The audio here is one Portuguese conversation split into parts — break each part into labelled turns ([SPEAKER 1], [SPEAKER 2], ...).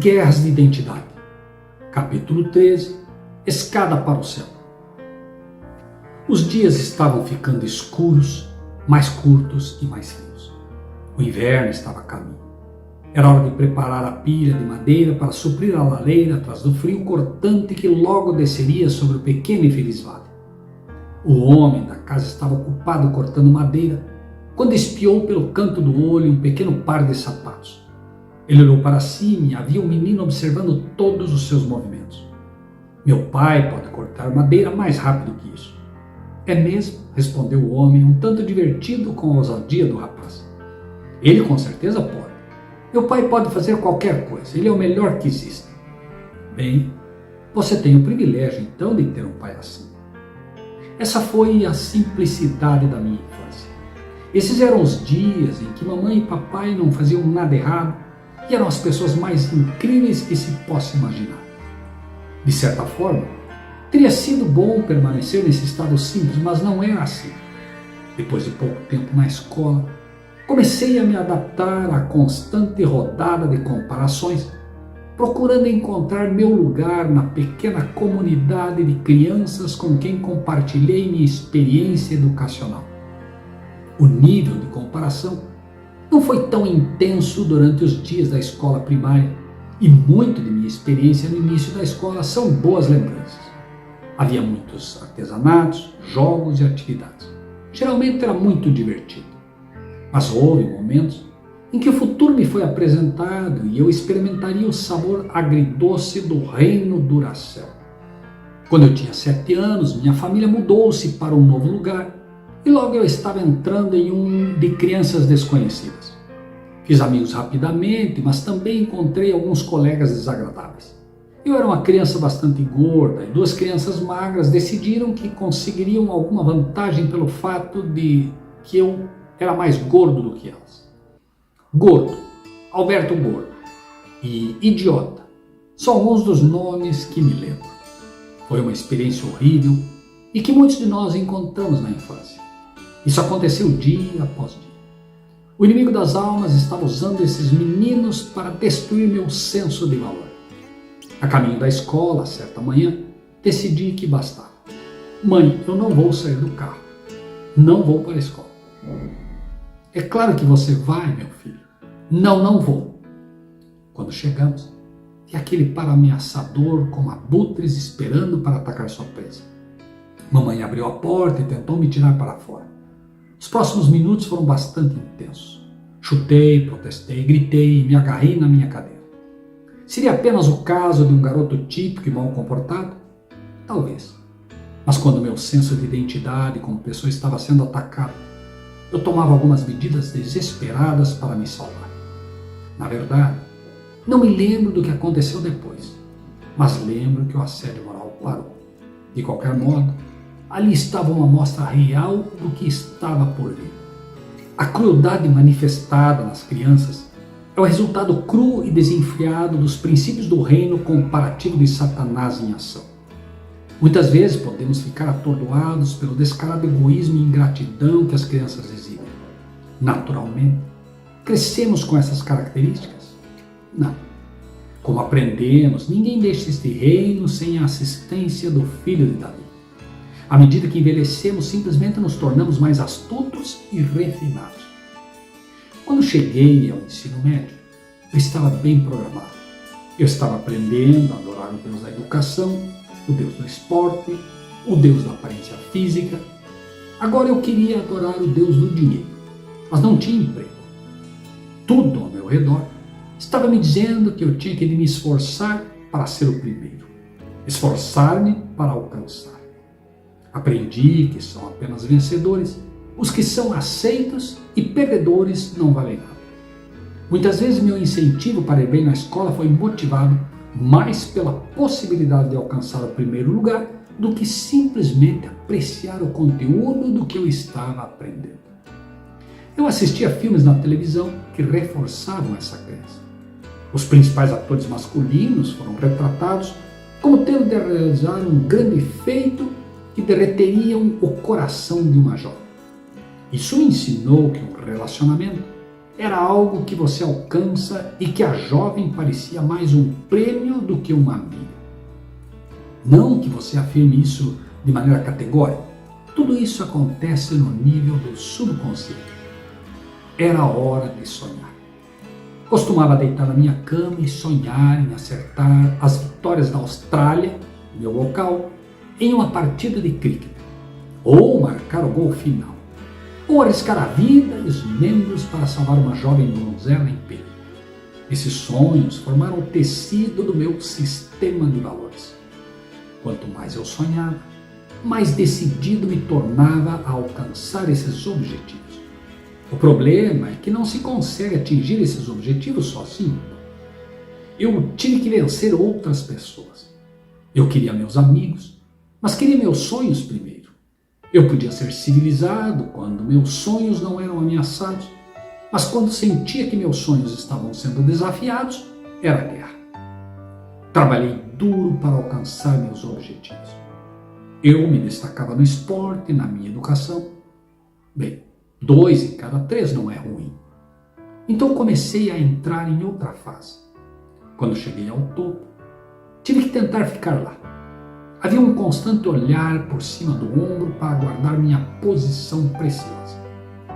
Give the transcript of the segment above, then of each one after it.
[SPEAKER 1] Guerras de Identidade. Capítulo 13. Escada para o céu. Os dias estavam ficando escuros, mais curtos e mais frios. O inverno estava a caminho. Era hora de preparar a pilha de madeira para suprir a lareira atrás do frio cortante que logo desceria sobre o pequeno e feliz vale. O homem da casa estava ocupado cortando madeira quando espiou pelo canto do olho um pequeno par de sapatos. Ele olhou para cima e havia um menino observando todos os seus movimentos. Meu pai pode cortar madeira mais rápido que isso. É mesmo? Respondeu o homem, um tanto divertido com a ousadia do rapaz. Ele com certeza pode. Meu pai pode fazer qualquer coisa, ele é o melhor que existe. Bem, você tem o privilégio então de ter um pai assim. Essa foi a simplicidade da minha infância. Esses eram os dias em que mamãe e papai não faziam nada errado e eram as pessoas mais incríveis que se possa imaginar. De certa forma, teria sido bom permanecer nesse estado simples, mas não era assim. Depois de pouco tempo na escola, comecei a me adaptar à constante rodada de comparações, procurando encontrar meu lugar na pequena comunidade de crianças com quem compartilhei minha experiência educacional. O nível de comparação não foi tão intenso durante os dias da escola primária e muito de minha experiência no início da escola são boas lembranças. Havia muitos artesanatos, jogos e atividades. Geralmente era muito divertido. Mas houve momentos em que o futuro me foi apresentado e eu experimentaria o sabor agridoce do reino Duracell. Quando eu tinha 7 anos, minha família mudou-se para um novo lugar e logo eu estava entrando em um de crianças desconhecidas. Fiz amigos rapidamente, mas também encontrei alguns colegas desagradáveis. Eu era uma criança bastante gorda e 2 crianças magras decidiram que conseguiriam alguma vantagem pelo fato de que eu era mais gordo do que elas. Gordo, Alberto Gordo e Idiota são alguns dos nomes que me lembro. Foi uma experiência horrível e que muitos de nós encontramos na infância. Isso aconteceu dia após dia. O inimigo das almas estava usando esses meninos para destruir meu senso de valor. A caminho da escola, certa manhã, decidi que bastava. Mãe, eu não vou sair do carro. Não vou para a escola. É claro que você vai, meu filho. Não, não vou. Quando chegamos, vi aquele par ameaçador com abutres esperando para atacar sua presa. Mamãe abriu a porta e tentou me tirar para fora. Os próximos minutos foram bastante intensos. Chutei, protestei, gritei e me agarrei na minha cadeira. Seria apenas o caso de um garoto típico e mal comportado? Talvez. Mas quando meu senso de identidade como pessoa estava sendo atacado, eu tomava algumas medidas desesperadas para me salvar. Na verdade, não me lembro do que aconteceu depois, mas lembro que o assédio moral parou. De qualquer modo, ali estava uma amostra real do que estava por vir. A crueldade manifestada nas crianças é o resultado cru e desenfreado dos princípios do reino comparativo de Satanás em ação. Muitas vezes podemos ficar atordoados pelo descarado egoísmo e ingratidão que as crianças exibem. Naturalmente, crescemos com essas características? Não. Como aprendemos, ninguém deixa este reino sem a assistência do filho de Davi. À medida que envelhecemos, simplesmente nos tornamos mais astutos e refinados. Quando cheguei ao ensino médio, eu estava bem programado. Eu estava aprendendo a adorar o Deus da educação, o Deus do esporte, o Deus da aparência física. Agora eu queria adorar o Deus do dinheiro, mas não tinha emprego. Tudo ao meu redor estava me dizendo que eu tinha que me esforçar para ser o primeiro, esforçar-me para alcançar. Aprendi que são apenas vencedores os que são aceitos e perdedores não valem nada. Muitas vezes meu incentivo para ir bem na escola foi motivado mais pela possibilidade de alcançar o primeiro lugar do que simplesmente apreciar o conteúdo do que eu estava aprendendo. Eu assistia filmes na televisão que reforçavam essa crença. Os principais atores masculinos foram retratados como tendo de realizar um grande feito que derreteriam o coração de uma jovem. Isso me ensinou que um relacionamento era algo que você alcança e que a jovem parecia mais um prêmio do que uma amiga. Não que você afirme isso de maneira categórica. Tudo isso acontece no nível do subconsciente. Era hora de sonhar. Costumava deitar na minha cama e sonhar em acertar as vitórias da Austrália, meu local, em uma partida de cricket, ou marcar o gol final, ou arriscar a vida e os membros para salvar uma jovem donzela em perigo. Esses sonhos formaram o tecido do meu sistema de valores. Quanto mais eu sonhava, mais decidido me tornava a alcançar esses objetivos. O problema é que não se consegue atingir esses objetivos sozinho. Eu tive que vencer outras pessoas. Eu queria meus amigos, mas queria meus sonhos primeiro. Eu podia ser civilizado quando meus sonhos não eram ameaçados, mas quando sentia que meus sonhos estavam sendo desafiados, era guerra. Trabalhei duro para alcançar meus objetivos. Eu me destacava no esporte, na minha educação. Bem, 2 em cada 3 não é ruim. Então comecei a entrar em outra fase. Quando cheguei ao topo, tive que tentar ficar lá. Havia um constante olhar por cima do ombro para guardar minha posição preciosa.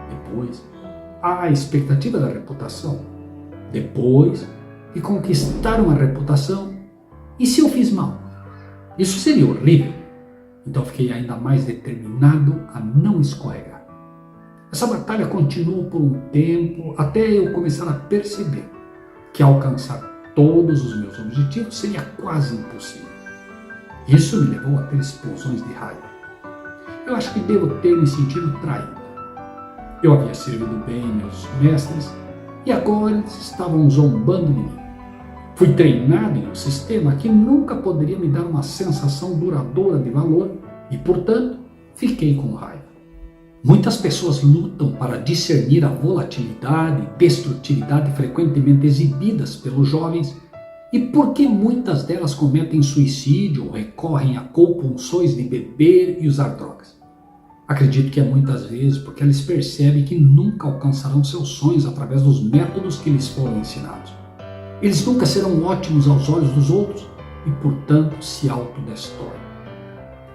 [SPEAKER 1] Depois, a expectativa da reputação. Depois de conquistar uma reputação. E se eu fiz mal? Isso seria horrível. Então fiquei ainda mais determinado a não escorregar. Essa batalha continuou por um tempo até eu começar a perceber que alcançar todos os meus objetivos seria quase impossível. Isso me levou a ter explosões de raiva. Eu acho que devo ter me sentido traído. Eu havia servido bem meus mestres e agora eles estavam zombando de mim. Fui treinado em um sistema que nunca poderia me dar uma sensação duradoura de valor e, portanto, fiquei com raiva. Muitas pessoas lutam para discernir a volatilidade e destrutividade frequentemente exibidas pelos jovens e por que muitas delas cometem suicídio ou recorrem a compulsões de beber e usar drogas. Acredito que é muitas vezes porque eles percebem que nunca alcançarão seus sonhos através dos métodos que lhes foram ensinados. Eles nunca serão ótimos aos olhos dos outros e, portanto, se autodestroem.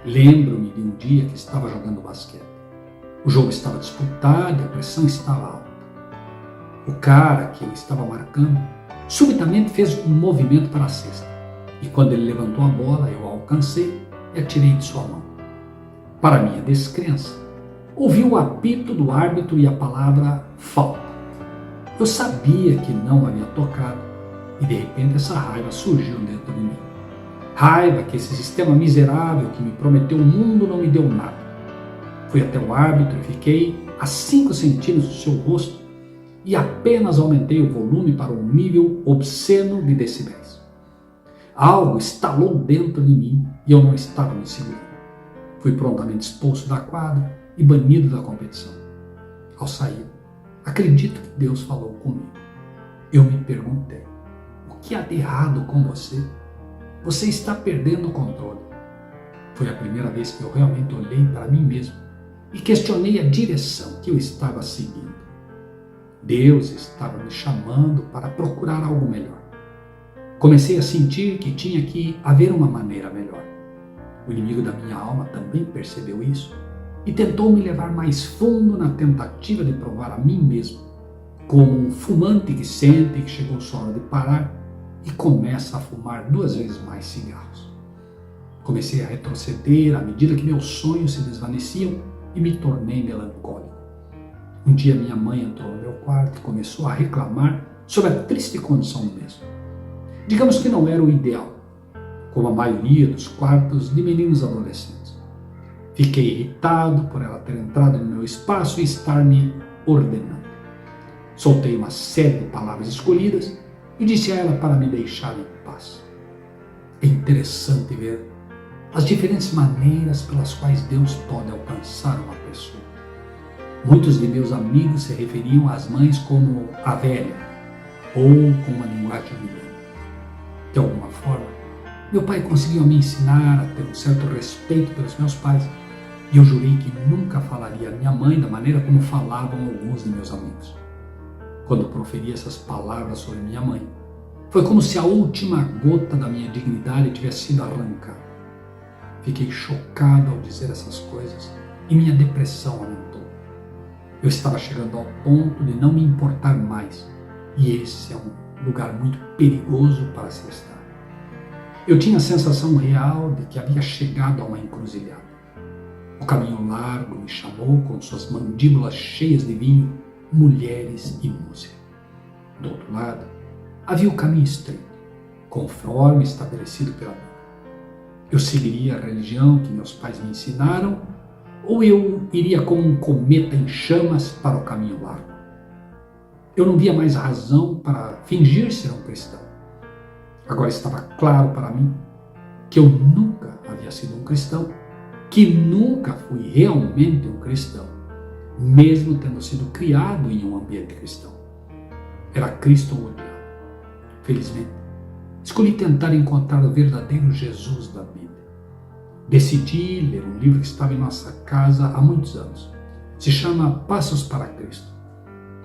[SPEAKER 1] Lembro-me de um dia que estava jogando basquete. O jogo estava disputado e a pressão estava alta. O cara que eu estava marcando subitamente fez um movimento para a cesta. E quando ele levantou a bola, eu a alcancei e atirei de sua mão. Para minha descrença, ouvi o apito do árbitro e a palavra falta. Eu sabia que não havia tocado e de repente essa raiva surgiu dentro de mim. Raiva que esse sistema miserável que me prometeu o mundo não me deu nada. Fui até o árbitro e fiquei a 5 centímetros do seu rosto e apenas aumentei o volume para um nível obsceno de decibéis. Algo estalou dentro de mim e eu não estava me segurando. Fui prontamente expulso da quadra e banido da competição. Ao sair, acredito que Deus falou comigo. Eu me perguntei, o que há de errado com você? Você está perdendo o controle. Foi a primeira vez que eu realmente olhei para mim mesmo e questionei a direção que eu estava seguindo. Deus estava me chamando para procurar algo melhor. Comecei a sentir que tinha que haver uma maneira melhor. O inimigo da minha alma também percebeu isso e tentou me levar mais fundo na tentativa de provar a mim mesmo, como um fumante que sente que chegou sua hora de parar e começa a fumar 2 vezes mais cigarros. Comecei a retroceder à medida que meus sonhos se desvaneciam e me tornei melancólico. Um dia minha mãe entrou no meu quarto e começou a reclamar sobre a triste condição do mesmo. Digamos que não era o ideal, como a maioria dos quartos de meninos adolescentes. Fiquei irritado por ela ter entrado no meu espaço e estar me ordenando. Soltei uma série de palavras escolhidas e disse a ela para me deixar em paz. É interessante ver as diferentes maneiras pelas quais Deus pode alcançar uma pessoa. Muitos de meus amigos se referiam às mães como a velha ou com uma linguagem juvenil. De alguma forma, meu pai conseguiu me ensinar a ter um certo respeito pelos meus pais e eu jurei que nunca falaria à minha mãe da maneira como falavam alguns de meus amigos. quando proferi essas palavras sobre minha mãe. Foi como se a última gota da minha dignidade tivesse sido arrancada. Fiquei chocado ao dizer essas coisas e minha depressão aumentou. Eu estava chegando ao ponto de não me importar mais, e esse é um lugar muito perigoso para se estar. Eu tinha a sensação real de que havia chegado a uma encruzilhada. O caminho largo me chamou com suas mandíbulas cheias de vinho, mulheres e música. Do outro lado, havia o caminho estreito, conforme estabelecido pela Bíblia. Eu seguiria a religião que meus pais me ensinaram, ou eu iria como um cometa em chamas para o caminho largo. Eu não via mais razão para fingir ser um cristão. Agora estava claro para mim que eu nunca havia sido um cristão, que nunca fui realmente um cristão, mesmo tendo sido criado em um ambiente cristão. Era Cristo ou o diabo. Felizmente, escolhi tentar encontrar o verdadeiro Jesus da Bíblia. Decidi ler um livro que estava em nossa casa há muitos anos. Se chama Passos para Cristo.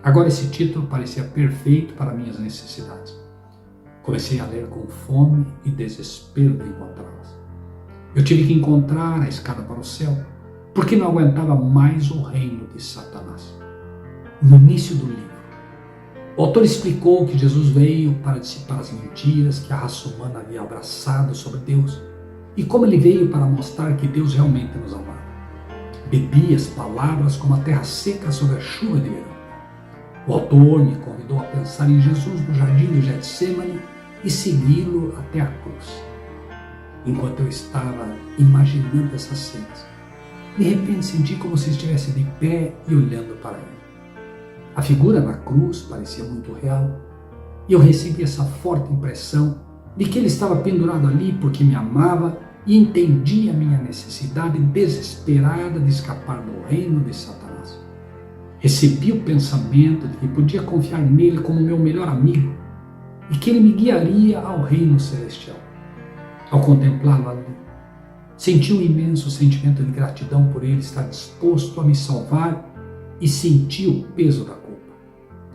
[SPEAKER 1] Agora esse título parecia perfeito para minhas necessidades. Comecei a ler com fome e desespero de encontrá-las. Eu tive que encontrar a escada para o céu, porque não aguentava mais o reino de Satanás. No início do livro, o autor explicou que Jesus veio para dissipar as mentiras que a raça humana havia abraçado sobre Deus e como ele veio para mostrar que Deus realmente nos amava. Bebi as palavras como a terra seca sobre a chuva de verão. O autor me convidou a pensar em Jesus no jardim de Getsêmani e segui-lo até a cruz. Enquanto eu estava imaginando essas cenas, de repente senti como se estivesse de pé e olhando para ele. A figura na cruz parecia muito real e eu recebi essa forte impressão de que ele estava pendurado ali porque me amava e entendia a minha necessidade desesperada de escapar do reino de Satanás. Recebi o pensamento de que podia confiar nele como meu melhor amigo e que ele me guiaria ao reino celestial. Ao contemplá-lo ali, senti um imenso sentimento de gratidão por ele estar disposto a me salvar e senti o peso da culpa,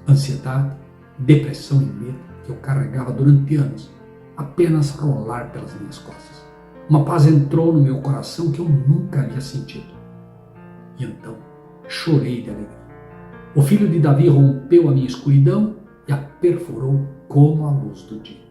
[SPEAKER 1] ansiedade, depressão e medo que eu carregava durante anos apenas rolar pelas minhas costas. Uma paz entrou no meu coração que eu nunca havia sentido. E então chorei de alegria. O filho de Davi rompeu a minha escuridão e a perfurou como a luz do dia.